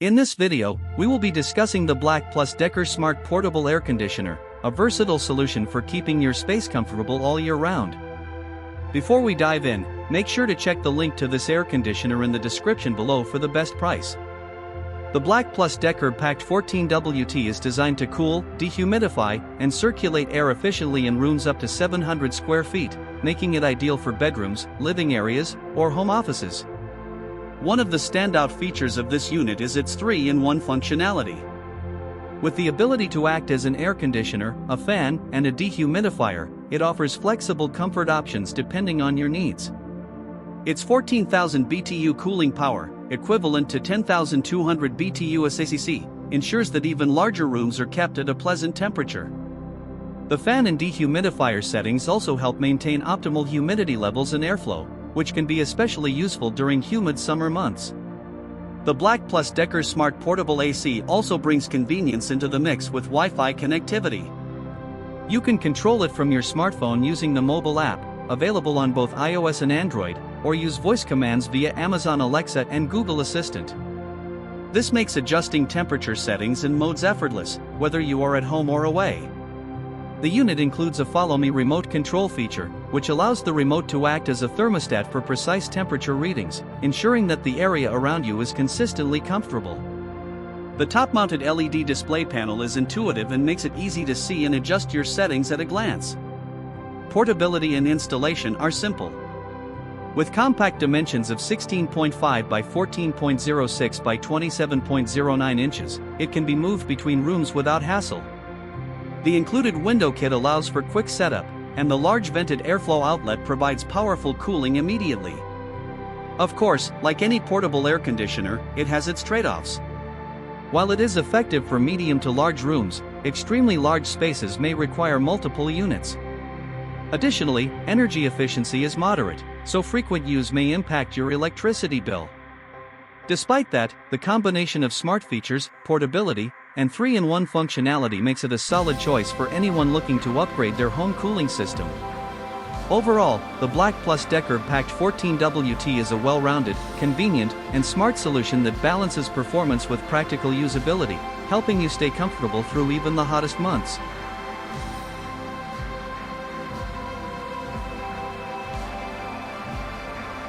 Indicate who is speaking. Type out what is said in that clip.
Speaker 1: In this video, we will be discussing the BLACK+DECKER Smart Portable Air Conditioner, a versatile solution for keeping your space comfortable all year round. Before we dive in, make sure to check the link to this air conditioner in the description below for the best price. The BLACK+DECKER BPACT14WT is designed to cool, dehumidify, and circulate air efficiently in rooms up to 700 square feet, making it ideal for bedrooms, living areas, or home offices. One of the standout features of this unit is its 3-in-1 functionality. With the ability to act as an air conditioner, a fan, and a dehumidifier, it offers flexible comfort options depending on your needs. Its 14,000 BTU cooling power, equivalent to 10,200 BTU SACC, ensures that even larger rooms are kept at a pleasant temperature. The fan and dehumidifier settings also help maintain optimal humidity levels and airflow, which can be especially useful during humid summer months. The BLACK+DECKER Smart Portable AC also brings convenience into the mix with Wi-Fi connectivity. You can control it from your smartphone using the mobile app, available on both iOS and Android, or use voice commands via Amazon Alexa and Google Assistant. This makes adjusting temperature settings and modes effortless, whether you are at home or away. The unit includes a Follow Me remote control feature, which allows the remote to act as a thermostat for precise temperature readings, ensuring that the area around you is consistently comfortable. The top-mounted LED display panel is intuitive and makes it easy to see and adjust your settings at a glance. Portability and installation are simple. With compact dimensions of 16.5 by 14.06 by 27.09 inches, it can be moved between rooms without hassle. The included window kit allows for quick setup, and the large vented airflow outlet provides powerful cooling immediately. Of course, like any portable air conditioner, it has its trade-offs. While it is effective for medium to large rooms, extremely large spaces may require multiple units. Additionally, energy efficiency is moderate, so frequent use may impact your electricity bill. Despite that, the combination of smart features, portability, and 3-in-1 functionality makes it a solid choice for anyone looking to upgrade their home cooling system. Overall, the BLACK+DECKER BPACT14WT is a well-rounded, convenient, and smart solution that balances performance with practical usability, helping you stay comfortable through even the hottest months.